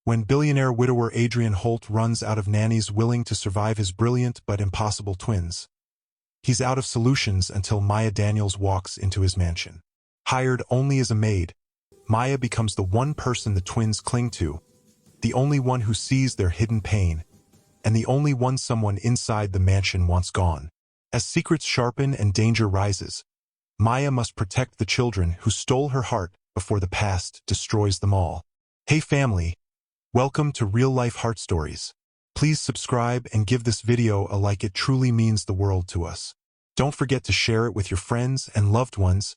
When billionaire widower Adrian Holt runs out of nannies willing to survive his brilliant but impossible twins, he's out of solutions until Maya Daniels walks into his mansion. Hired only as a maid, Maya becomes the one person the twins cling to, the only one who sees their hidden pain, and the only one someone inside the mansion wants gone. As secrets sharpen and danger rises, Maya must protect the children who stole her heart before the past destroys them all. Hey family, welcome to Real Life Heart Stories. Please subscribe and give this video a like, it truly means the world to us. Don't forget to share it with your friends and loved ones,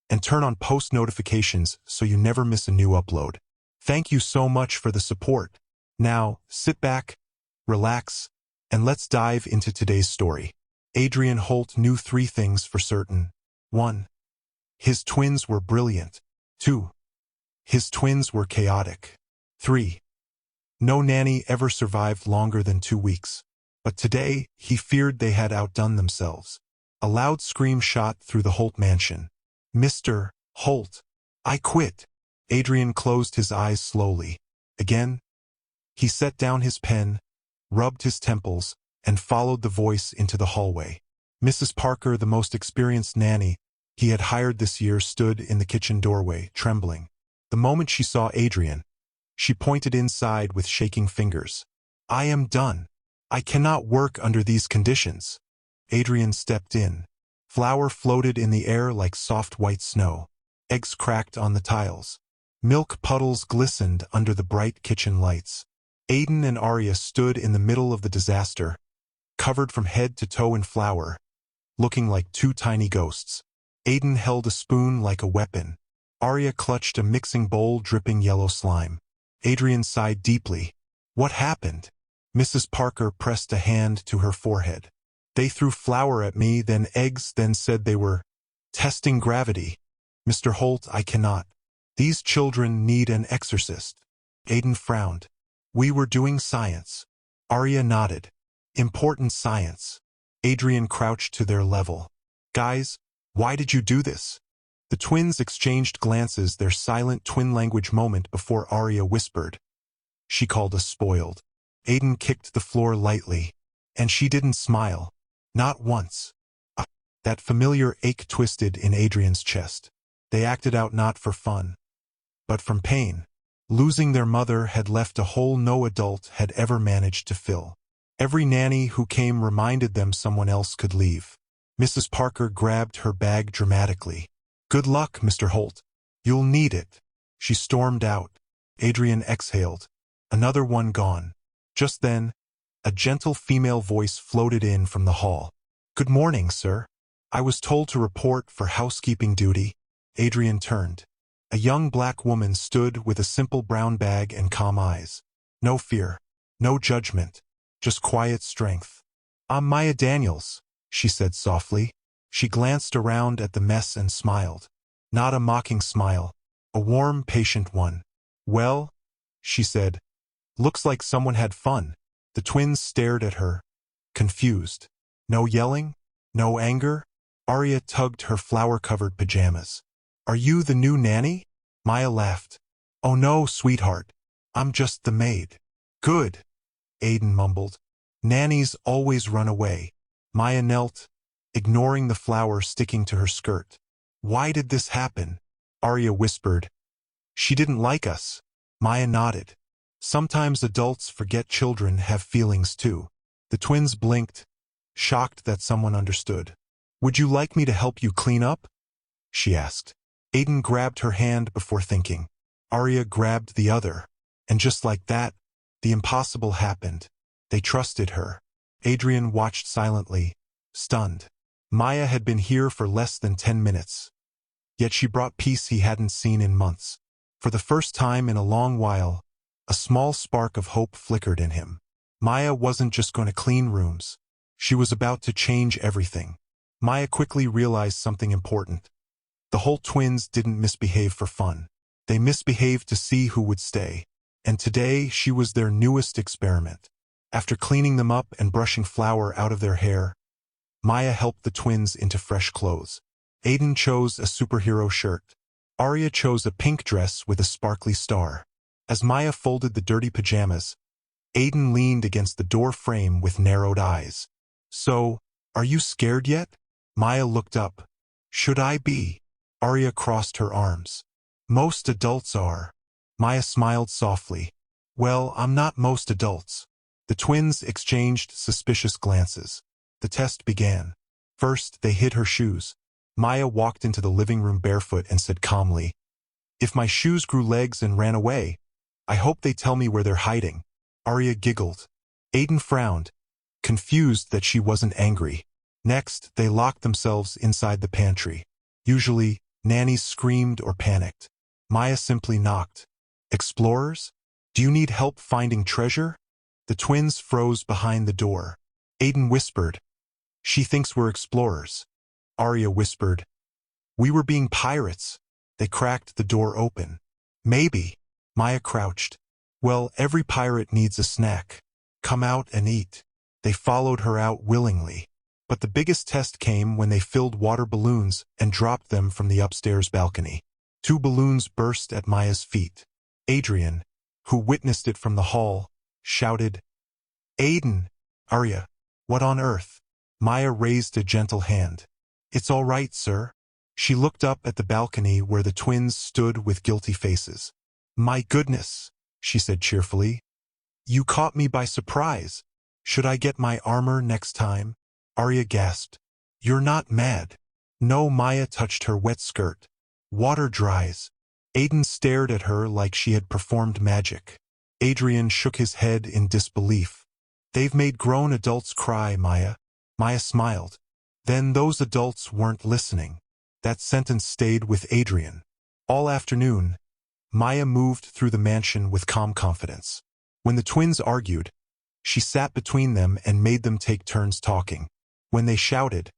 and turn on post notifications so you never miss a new upload. Thank you so much for the support. Now, sit back, relax, and let's dive into today's story. Adrian Holt knew 3 things for certain. 1. His twins were brilliant. 2. His twins were chaotic. 3. No nanny ever survived longer than 2 weeks. But today, he feared they had outdone themselves. A loud scream shot through the Holt mansion. "Mr. Holt, I quit." Adrien closed his eyes slowly. Again, he set down his pen, rubbed his temples, and followed the voice into the hallway. Mrs. Parker, the most experienced nanny he had hired this year, stood in the kitchen doorway, trembling. The moment she saw Adrien, she pointed inside with shaking fingers. "I am done. I cannot work under these conditions." Adrien stepped in. Flour floated in the air like soft white snow. Eggs cracked on the tiles. Milk puddles glistened under the bright kitchen lights. Aiden and Arya stood in the middle of the disaster, covered from head to toe in flour, looking like 2 tiny ghosts. Aiden held a spoon like a weapon. Arya clutched a mixing bowl dripping yellow slime. Adrien sighed deeply. "What happened?" Mrs. Parker pressed a hand to her forehead. "They threw flour at me, then eggs, then said they were testing gravity. Mr. Holt, I cannot. These children need an exorcist." Aiden frowned. "We were doing science." Arya nodded. "Important science." Adrien crouched to their level. "Guys, why did you do this?" The twins exchanged glances, their silent twin language moment before Arya whispered. "She called us spoiled." Aiden kicked the floor lightly. "And she didn't smile. Not once." That familiar ache twisted in Adrien's chest. They acted out not for fun, but from pain. Losing their mother had left a hole no adult had ever managed to fill. Every nanny who came reminded them someone else could leave. Mrs. Parker grabbed her bag dramatically. "Good luck, Mr. Holt. You'll need it." She stormed out. Adrien exhaled. Another one gone. Just then, a gentle female voice floated in from the hall. "Good morning, sir. I was told to report for housekeeping duty." Adrien turned. A young black woman stood with a simple brown bag and calm eyes. No fear, no judgment, just quiet strength. "I'm Maya Daniels," she said softly. She glanced around at the mess and smiled. Not a mocking smile, a warm, patient one. "Well," she said, "looks like someone had fun." The twins stared at her, confused. No yelling? No anger? Arya tugged her flour-covered pajamas. "Are you the new nanny?" Maya laughed. "Oh no, sweetheart. I'm just the maid." "Good," Aiden mumbled. "Nannies always run away." Maya knelt, ignoring the flour sticking to her skirt. "Why did this happen?" Arya whispered. "She didn't like us." Maya nodded. "Sometimes adults forget children have feelings too." The twins blinked, shocked that someone understood. "Would you like me to help you clean up?" she asked. Aiden grabbed her hand before thinking. Arya grabbed the other. And just like that, the impossible happened. They trusted her. Adrien watched silently, stunned. Maya had been here for less than 10 minutes. Yet she brought peace he hadn't seen in months. For the first time in a long while, a small spark of hope flickered in him. Maya wasn't just going to clean rooms. She was about to change everything. Maya quickly realized something important. The Holt twins didn't misbehave for fun. They misbehaved to see who would stay. And today she was their newest experiment. After cleaning them up and brushing flour out of their hair, Maya helped the twins into fresh clothes. Aiden chose a superhero shirt. Arya chose a pink dress with a sparkly star. As Maya folded the dirty pajamas, Aiden leaned against the door frame with narrowed eyes. So, are you scared yet? Maya looked up. Should I be? Arya crossed her arms. Most adults are. Maya smiled softly. Well, I'm not most adults. The twins exchanged suspicious glances. The test began. First, they hid her shoes. Maya walked into the living room barefoot and said calmly, If my shoes grew legs and ran away, I hope they tell me where they're hiding. Arya giggled. Aiden frowned, confused that she wasn't angry. Next, they locked themselves inside the pantry. Usually, nannies screamed or panicked. Maya simply knocked. Explorers? Do you need help finding treasure? The twins froze behind the door. Aiden whispered, She thinks we're explorers. Arya whispered, We were being pirates. They cracked the door open. Maybe. Maya crouched. Well, every pirate needs a snack. Come out and eat. They followed her out willingly. But the biggest test came when they filled water balloons and dropped them from the upstairs balcony. 2 balloons burst at Maya's feet. Adrien, who witnessed it from the hall, shouted, Aiden! Arya, what on earth? Maya raised a gentle hand. It's all right, sir. She looked up at the balcony where the twins stood with guilty faces. My goodness, she said cheerfully. You caught me by surprise. Should I get my armor next time? Arya gasped. You're not mad. No, Maya touched her wet skirt. Water dries. Aiden stared at her like she had performed magic. Adrien shook his head in disbelief. They've made grown adults cry, Maya. Maya smiled. Then those adults weren't listening. That sentence stayed with Adrien. All afternoon, Maya moved through the mansion with calm confidence. When the twins argued, she sat between them and made them take turns talking. When they shouted,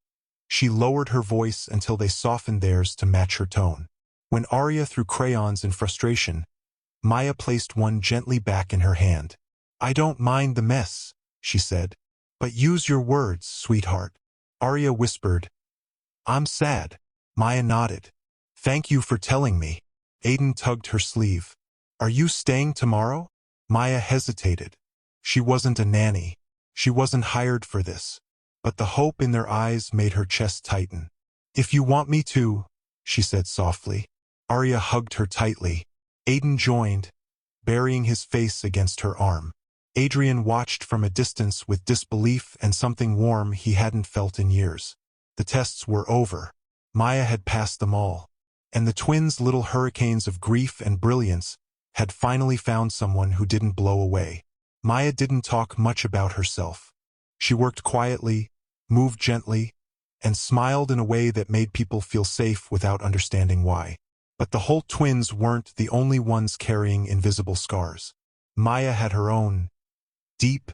she lowered her voice until they softened theirs to match her tone. When Arya threw crayons in frustration, Maya placed one gently back in her hand. I don't mind the mess, she said. But use your words, sweetheart. Arya whispered, I'm sad. Maya nodded. Thank you for telling me. Aiden tugged her sleeve. Are you staying tomorrow? Maya hesitated. She wasn't a nanny. She wasn't hired for this. But the hope in their eyes made her chest tighten. If you want me to, she said softly. Arya hugged her tightly. Aiden joined, burying his face against her arm. Adrien watched from a distance with disbelief and something warm he hadn't felt in years. The tests were over. Maya had passed them all. And the twins' little hurricanes of grief and brilliance had finally found someone who didn't blow away. Maya didn't talk much about herself. She worked quietly, moved gently, and smiled in a way that made people feel safe without understanding why. But the Holt twins weren't the only ones carrying invisible scars. Maya had her own, deep,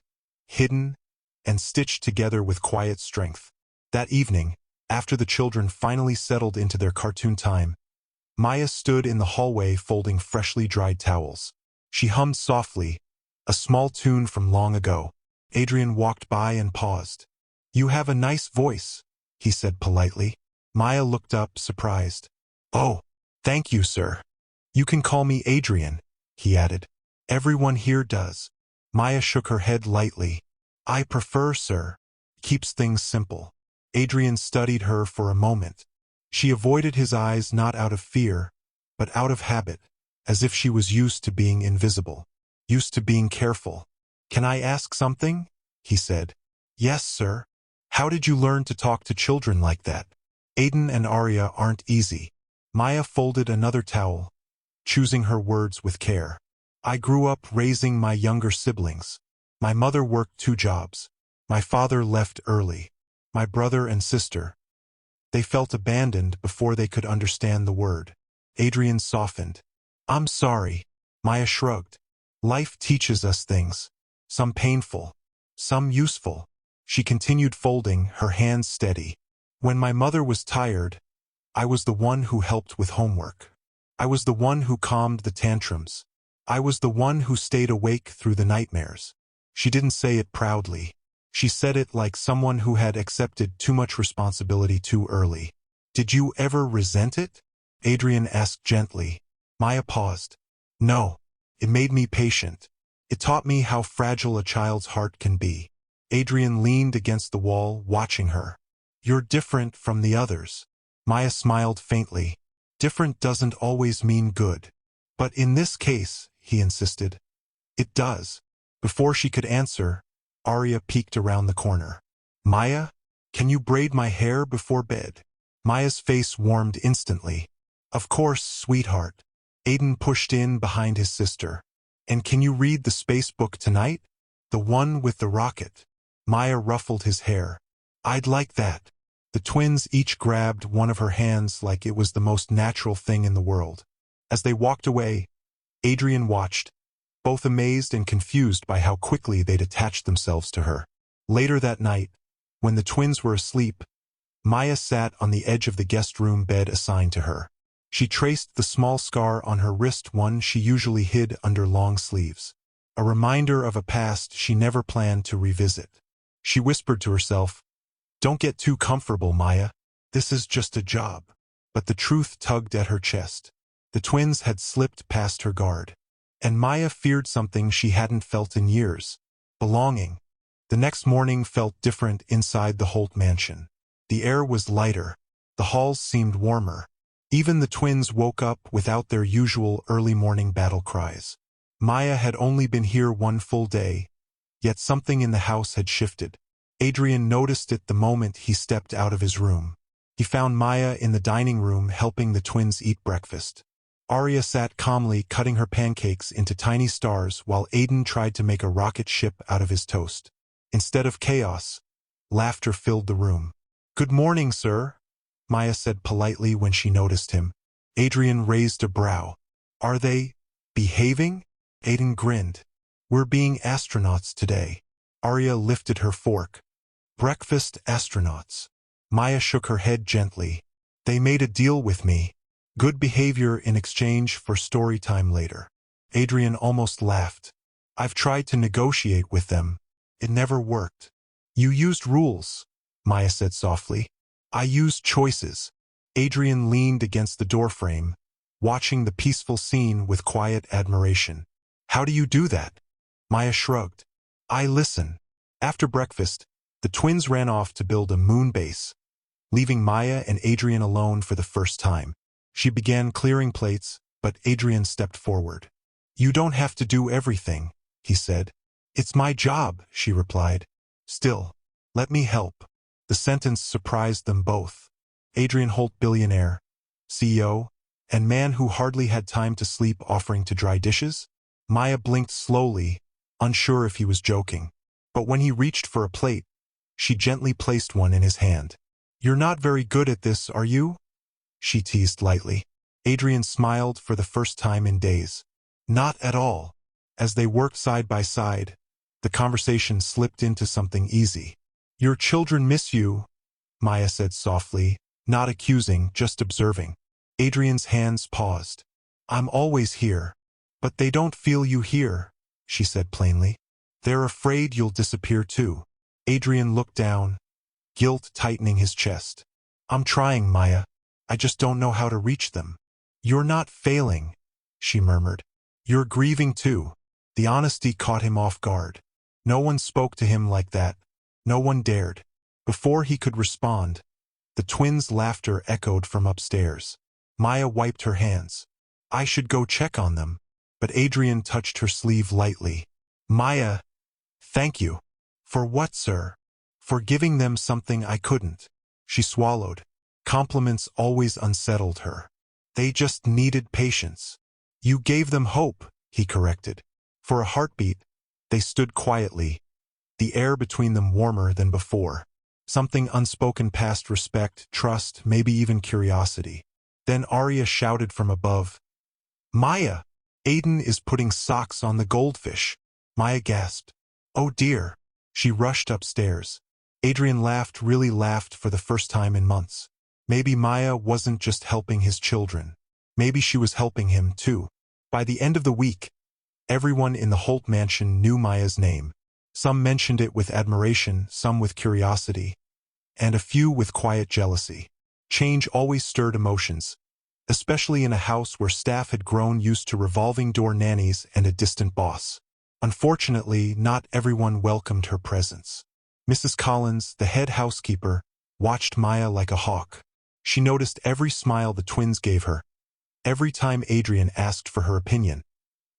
hidden, and stitched together with quiet strength. That evening, after the children finally settled into their cartoon time, Maya stood in the hallway folding freshly dried towels. She hummed softly, a small tune from long ago. Adrien walked by and paused. You have a nice voice, he said politely. Maya looked up, surprised. Oh, thank you, sir. You can call me Adrien, he added. Everyone here does. Maya shook her head lightly. I prefer, sir. Keeps things simple. Adrien studied her for a moment. She avoided his eyes not out of fear, but out of habit, as if she was used to being invisible, used to being careful. Can I ask something? He said. Yes, sir. How did you learn to talk to children like that? Aiden and Arya aren't easy. Maya folded another towel, choosing her words with care. I grew up raising my younger siblings. My mother worked 2 jobs. My father left early. My brother and sister. They felt abandoned before they could understand the word. Adrien softened. I'm sorry. Maya shrugged. Life teaches us things. Some painful, some useful. She continued folding, her hands steady. When my mother was tired, I was the one who helped with homework. I was the one who calmed the tantrums. I was the one who stayed awake through the nightmares. She didn't say it proudly. She said it like someone who had accepted too much responsibility too early. Did you ever resent it? Adrien asked gently. Maya paused. No. It made me patient. It taught me how fragile a child's heart can be. Adrien leaned against the wall, watching her. You're different from the others. Maya smiled faintly. Different doesn't always mean good. But in this case, he insisted. It does. Before she could answer, Arya peeked around the corner. Maya, can you braid my hair before bed? Maya's face warmed instantly. Of course, sweetheart. Aiden pushed in behind his sister. And can you read the space book tonight? The one with the rocket. Maya ruffled his hair. I'd like that. The twins each grabbed one of her hands like it was the most natural thing in the world. As they walked away, Adrien watched, both amazed and confused by how quickly they'd attached themselves to her. Later that night, when the twins were asleep, Maya sat on the edge of the guest room bed assigned to her. She traced the small scar on her wrist, one she usually hid under long sleeves. A reminder of a past she never planned to revisit. She whispered to herself, "Don't get too comfortable, Maya. This is just a job." But the truth tugged at her chest. The twins had slipped past her guard. And Maya feared something she hadn't felt in years. Belonging. The next morning felt different inside the Holt mansion. The air was lighter. The halls seemed warmer. Even the twins woke up without their usual early morning battle cries. Maya had only been here one full day, yet something in the house had shifted. Adrien noticed it the moment he stepped out of his room. He found Maya in the dining room helping the twins eat breakfast. Arya sat calmly cutting her pancakes into tiny stars while Aiden tried to make a rocket ship out of his toast. Instead of chaos, laughter filled the room. "Good morning, sir," Maya said politely when she noticed him. Adrien raised a brow. "Are they behaving?" Aiden grinned. "We're being astronauts today." Arya lifted her fork. "Breakfast astronauts." Maya shook her head gently. "They made a deal with me. Good behavior in exchange for story time later." Adrien almost laughed. "I've tried to negotiate with them. It never worked." "You used rules," Maya said softly. "I used choices." Adrien leaned against the doorframe, watching the peaceful scene with quiet admiration. "How do you do that?" Maya shrugged. "I listen." After breakfast, the twins ran off to build a moon base, leaving Maya and Adrien alone for the first time. She began clearing plates, but Adrien stepped forward. "You don't have to do everything," he said. "It's my job," she replied. "Still, let me help." The sentence surprised them both. Adrian Holt, billionaire, CEO, and man who hardly had time to sleep, offering to dry dishes? Maya blinked slowly, unsure if he was joking. But when he reached for a plate, she gently placed one in his hand. "You're not very good at this, are you?" she teased lightly. Adrien smiled for the first time in days. "Not at all." As they worked side by side, the conversation slipped into something easy. "Your children miss you," Maya said softly, not accusing, just observing. Adrien's hands paused. "I'm always here. But they don't feel you here," she said plainly. "They're afraid you'll disappear too." Adrien looked down, guilt tightening his chest. "I'm trying, Maya. I just don't know how to reach them." "You're not failing," she murmured. "You're grieving too." The honesty caught him off guard. No one spoke to him like that. No one dared. Before he could respond, the twins' laughter echoed from upstairs. Maya wiped her hands. "I should go check on them." But Adrien touched her sleeve lightly. "Maya, thank you." "For what, sir?" "For giving them something I couldn't." She swallowed. Compliments always unsettled her. "They just needed patience." "You gave them hope," he corrected. For a heartbeat, they stood quietly, the air between them warmer than before. Something unspoken past respect, trust, maybe even curiosity. Then Arya shouted from above, "Maya! Aiden is putting socks on the goldfish." Maya gasped. "Oh dear." She rushed upstairs. Adrien laughed, really laughed for the first time in months. Maybe Maya wasn't just helping his children. Maybe she was helping him too. By the end of the week, everyone in the Holt mansion knew Maya's name. Some mentioned it with admiration, some with curiosity, and a few with quiet jealousy. Change always stirred emotions. especially in a house where staff had grown used to revolving door nannies and a distant boss. Unfortunately, not everyone welcomed her presence. Mrs. Collins, the head housekeeper, watched Maya like a hawk. She noticed every smile the twins gave her, every time Adrien asked for her opinion,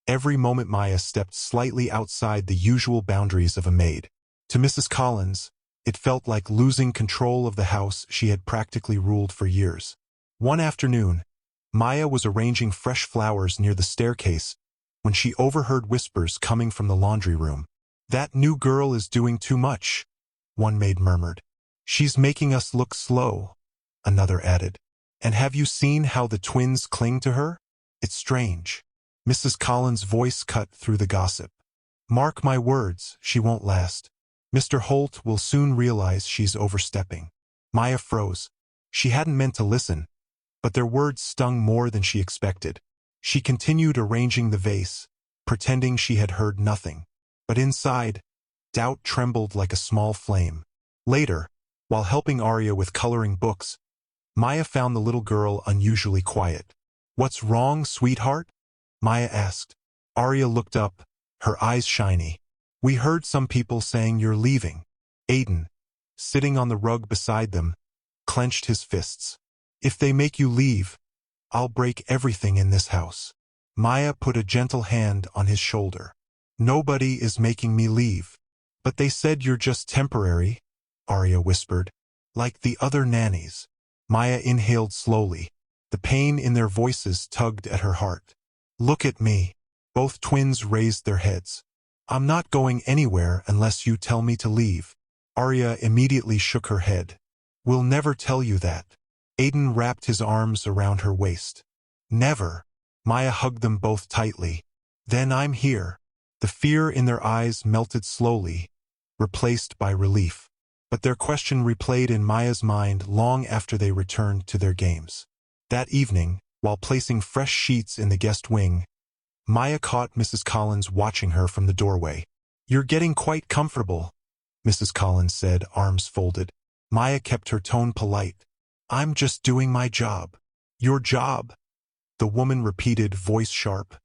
every moment Maya stepped slightly outside the usual boundaries of a maid. To Mrs. Collins, it felt like losing control of the house she had practically ruled for years. One afternoon, Maya was arranging fresh flowers near the staircase when she overheard whispers coming from the laundry room. "That new girl is doing too much," one maid murmured. "She's making us look slow," another added. "And have you seen how the twins cling to her? It's strange." Mrs. Collins' voice cut through the gossip. "Mark my words, she won't last. Mr. Holt will soon realize she's overstepping." Maya froze. She hadn't meant to listen, but their words stung more than she expected. She continued arranging the vase, pretending she had heard nothing. But inside, doubt trembled like a small flame. Later, while helping Arya with coloring books, Maya found the little girl unusually quiet. "What's wrong, sweetheart?" Maya asked. Arya looked up, her eyes shiny. "We heard some people saying you're leaving." Aiden, sitting on the rug beside them, clenched his fists. "If they make you leave, I'll break everything in this house." Maya put a gentle hand on his shoulder. "Nobody is making me leave." "But they said you're just temporary," Arya whispered. "Like the other nannies." Maya inhaled slowly. The pain in their voices tugged at her heart. "Look at me." Both twins raised their heads. "I'm not going anywhere unless you tell me to leave." Arya immediately shook her head. "We'll never tell you that." Aiden wrapped his arms around her waist. "Never." Maya hugged them both tightly. "Then I'm here." The fear in their eyes melted slowly, replaced by relief. But their question replayed in Maya's mind long after they returned to their games. That evening, while placing fresh sheets in the guest wing, Maya caught Mrs. Collins watching her from the doorway. "You're getting quite comfortable," Mrs. Collins said, arms folded. Maya kept her tone polite. "I'm just doing my job." "Your job," the woman repeated, voice sharp,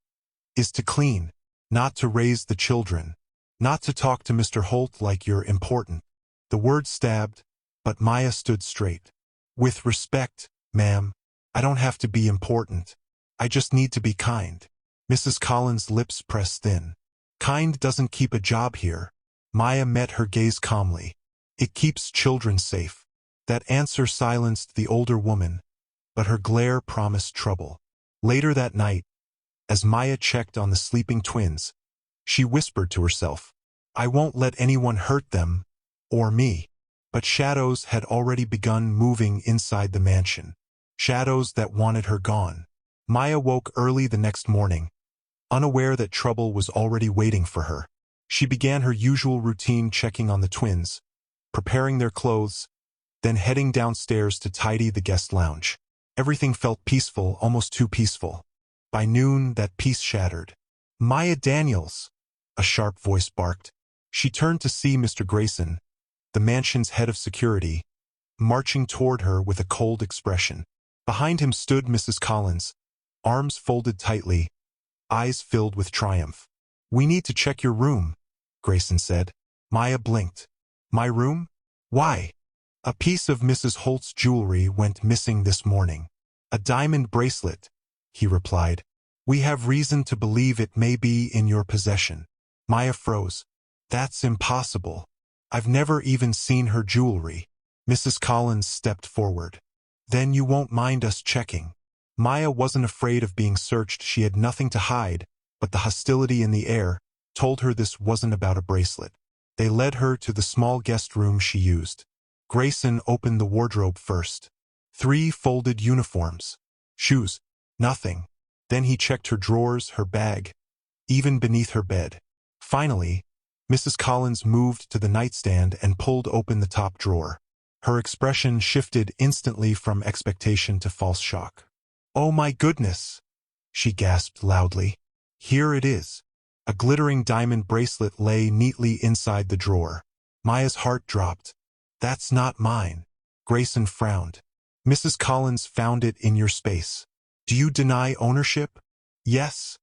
"is to clean, not to raise the children, not to talk to Mr. Holt like you're important." The word stabbed, but Maya stood straight. "With respect, ma'am, I don't have to be important. I just need to be kind." Mrs. Collins' lips pressed thin. "Kind doesn't keep a job here." Maya met her gaze calmly. "It keeps children safe." That answer silenced the older woman, but her glare promised trouble. Later that night, as Maya checked on the sleeping twins, she whispered to herself, "I won't let anyone hurt them, or me." But shadows had already begun moving inside the mansion. Shadows that wanted her gone. Maya woke early the next morning, unaware that trouble was already waiting for her. She began her usual routine, checking on the twins, preparing their clothes, then heading downstairs to tidy the guest lounge. Everything felt peaceful, almost too peaceful. By noon, that peace shattered. "Maya Daniels," a sharp voice barked. She turned to see Mr. Grayson, the mansion's head of security, marching toward her with a cold expression. Behind him stood Mrs. Collins, arms folded tightly, eyes filled with triumph. "We need to check your room," Grayson said. Maya blinked. "My room? Why?" "A piece of Mrs. Holt's jewelry went missing this morning." "A diamond bracelet," he replied. "We have reason to believe it may be in your possession." Maya froze. "That's impossible. I've never even seen her jewelry." Mrs. Collins stepped forward. "Then you won't mind us checking." Maya wasn't afraid of being searched. She had nothing to hide, but the hostility in the air told her this wasn't about a bracelet. They led her to the small guest room she used. Grayson opened the wardrobe first. 3 folded uniforms. Shoes. Nothing. Then he checked her drawers, her bag, even beneath her bed. Finally, Mrs. Collins moved to the nightstand and pulled open the top drawer. Her expression shifted instantly from expectation to false shock. "Oh my goodness!" she gasped loudly. "Here it is." A glittering diamond bracelet lay neatly inside the drawer. Maya's heart dropped. "That's not mine." Grayson frowned. "Mrs. Collins found it in your space." Do you deny ownership? Yes,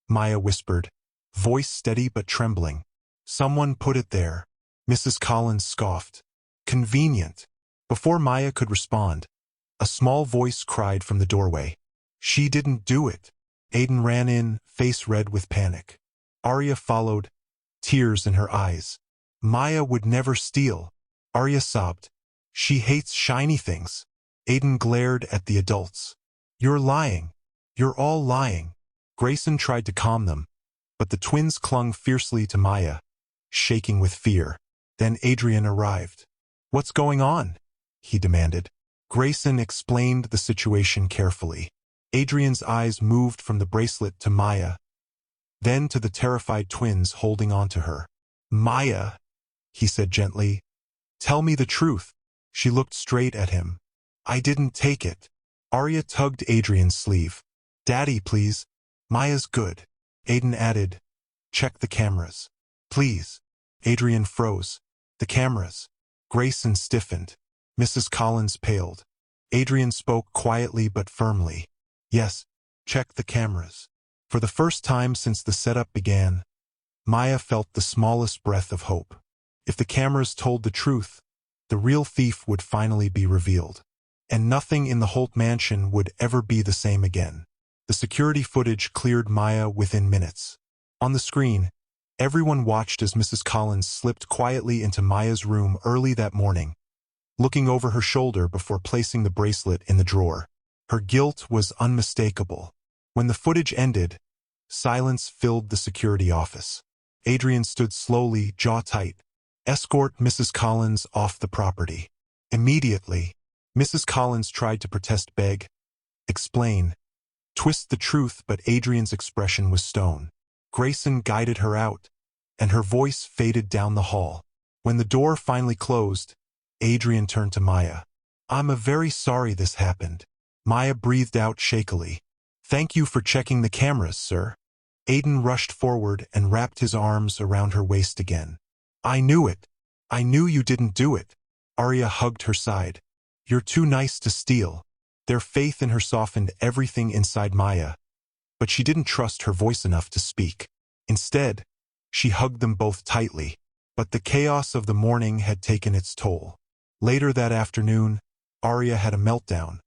Maya whispered, voice steady but trembling. Someone put it there. Mrs. Collins scoffed. Convenient. Before Maya could respond, a small voice cried from the doorway. She didn't do it. Aiden ran in, face red with panic. Arya followed, tears in her eyes. Maya would never steal. Arya sobbed. She hates shiny things. Aiden glared at the adults. You're lying. You're all lying. Grayson tried to calm them, but the twins clung fiercely to Maya, shaking with fear. Then Adrien arrived. What's going on? He demanded. Grayson explained the situation carefully. Adrien's eyes moved from the bracelet to Maya, then to the terrified twins holding on to her. Maya, he said gently, tell me the truth. She looked straight at him. I didn't take it. Arya tugged Adrien's sleeve. Daddy, please. Maya's good. Aiden added, check the cameras. Please. Adrien froze. The cameras. Grayson stiffened. Mrs. Collins paled. Adrien spoke quietly but firmly. Yes, check the cameras. For the first time since the setup began, Maya felt the smallest breath of hope. If the cameras told the truth, the real thief would finally be revealed. And nothing in the Holt mansion would ever be the same again. The security footage cleared Maya within minutes. On the screen, everyone watched as Mrs. Collins slipped quietly into Maya's room early that morning, looking over her shoulder before placing the bracelet in the drawer. Her guilt was unmistakable. When the footage ended, silence filled the security office. Adrien stood slowly, jaw tight. Escort Mrs. Collins off the property. Immediately, Mrs. Collins tried to protest, beg, explain, twist the truth, but Adrien's expression was stone. Grayson guided her out, and her voice faded down the hall. When the door finally closed, Adrien turned to Maya. I'm very sorry this happened. Maya breathed out shakily. Thank you for checking the cameras, sir. Aiden rushed forward and wrapped his arms around her waist again. I knew it. I knew you didn't do it. Arya hugged her side. You're too nice to steal. Their faith in her softened everything inside Maya, but she didn't trust her voice enough to speak. Instead, she hugged them both tightly. But the chaos of the morning had taken its toll. Later that afternoon, Arya had a meltdown,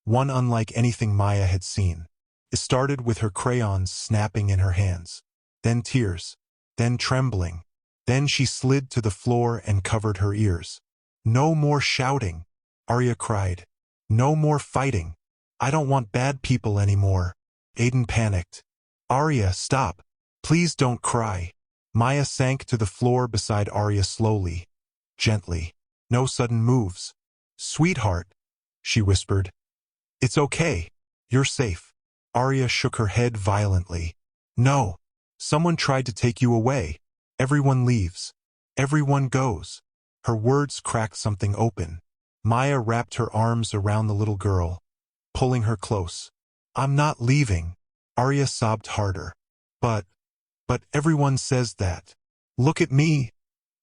one unlike anything Maya had seen. It started with her crayons snapping in her hands, then tears, then trembling. Then she slid to the floor and covered her ears. No more shouting, Arya cried. No more fighting. I don't want bad people anymore. Aiden panicked. Arya, stop. Please don't cry. Maya sank to the floor beside Arya slowly, gently. No sudden moves. Sweetheart, she whispered. It's okay. You're safe. Arya shook her head violently. No. Someone tried to take you away. Everyone leaves. Everyone goes. Her words cracked something open. Maya wrapped her arms around the little girl, pulling her close. I'm not leaving. Arya sobbed harder. But everyone says that. Look at me,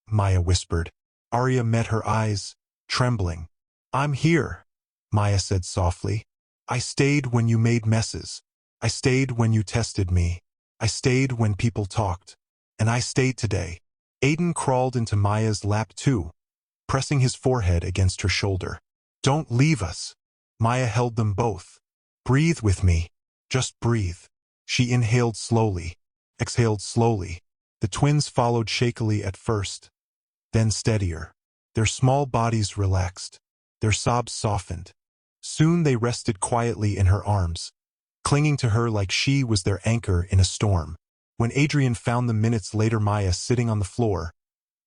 Maya whispered. Arya met her eyes, trembling. I'm here, Maya said softly. I stayed when you made messes. I stayed when you tested me. I stayed when people talked. And I stayed today. Aiden crawled into Maya's lap too, pressing his forehead against her shoulder. Don't leave us. Maya held them both. Breathe with me. Just breathe. She inhaled slowly, exhaled slowly. The twins followed shakily at first, then steadier. Their small bodies relaxed. Their sobs softened. Soon they rested quietly in her arms, clinging to her like she was their anchor in a storm. When Adrien found them minutes later, Maya sitting on the floor,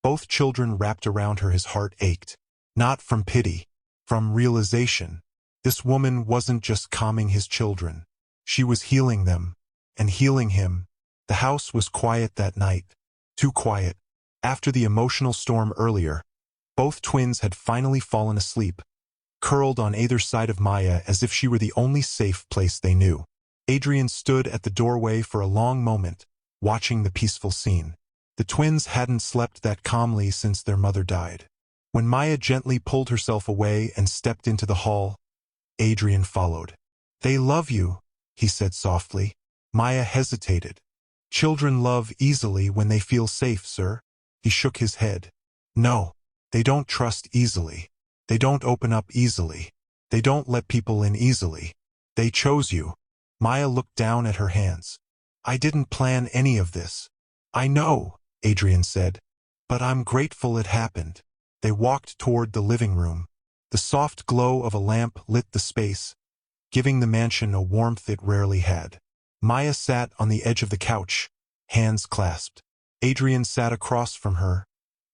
both children wrapped around her, his heart ached. Not from pity, from realization. This woman wasn't just calming his children. She was healing them, and healing him. The house was quiet that night. Too quiet. After the emotional storm earlier, both twins had finally fallen asleep, curled on either side of Maya as if she were the only safe place they knew. Adrien stood at the doorway for a long moment, watching the peaceful scene. The twins hadn't slept that calmly since their mother died. When Maya gently pulled herself away and stepped into the hall, Adrien followed. They love you, he said softly. Maya hesitated. Children love easily when they feel safe, sir. He shook his head. No, they don't trust easily. They don't open up easily. They don't let people in easily. They chose you. Maya looked down at her hands. I didn't plan any of this. I know, Adrien said. But I'm grateful it happened. They walked toward the living room. The soft glow of a lamp lit the space, giving the mansion a warmth it rarely had. Maya sat on the edge of the couch, hands clasped. Adrien sat across from her,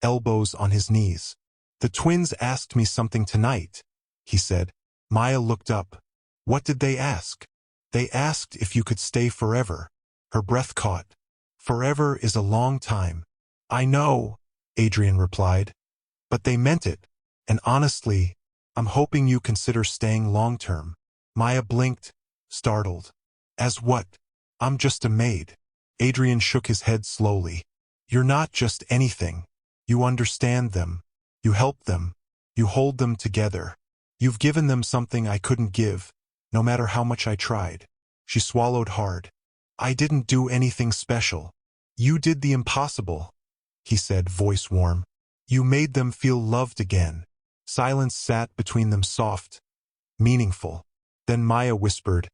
elbows on his knees. The twins asked me something tonight, he said. Maya looked up. What did they ask? They asked if you could stay forever. Her breath caught. Forever is a long time. I know, Adrien replied. But they meant it. And honestly, I'm hoping you consider staying long-term. Maya blinked, startled. As what? I'm just a maid. Adrien shook his head slowly. You're not just anything. You understand them. You help them. You hold them together. You've given them something I couldn't give, no matter how much I tried. She swallowed hard. I didn't do anything special. You did the impossible, he said, voice warm. You made them feel loved again. Silence sat between them, soft, meaningful. Then Maya whispered,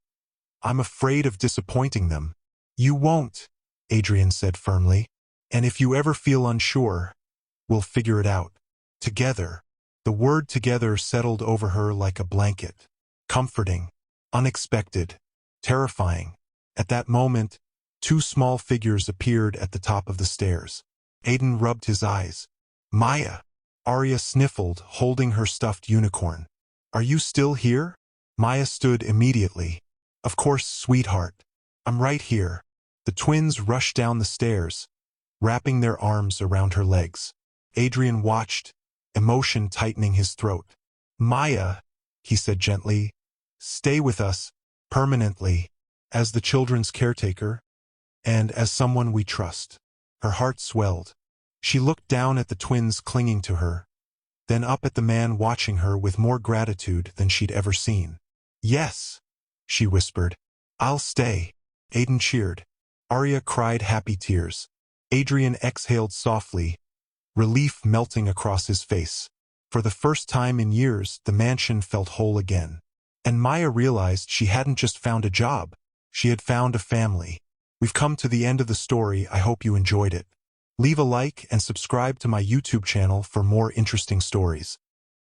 I'm afraid of disappointing them. You won't, Adrien said firmly. And if you ever feel unsure, we'll figure it out. Together. The word together settled over her like a blanket. Comforting, unexpected, terrifying. At that moment, two small figures appeared at the top of the stairs. Aiden rubbed his eyes. Maya. Arya sniffled, holding her stuffed unicorn. Are you still here? Maya stood immediately. Of course, sweetheart. I'm right here. The twins rushed down the stairs, wrapping their arms around her legs. Adrien watched, emotion tightening his throat. Maya, he said gently, stay with us, permanently, as the children's caretaker, and as someone we trust. Her heart swelled. She looked down at the twins clinging to her, then up at the man watching her with more gratitude than she'd ever seen. Yes, she whispered. I'll stay. Aiden cheered. Arya cried happy tears. Adrien exhaled softly, relief melting across his face. For the first time in years, the mansion felt whole again. And Maya realized she hadn't just found a job. She had found a family. We've come to the end of the story. I hope you enjoyed it. Leave a like and subscribe to my YouTube channel for more interesting stories.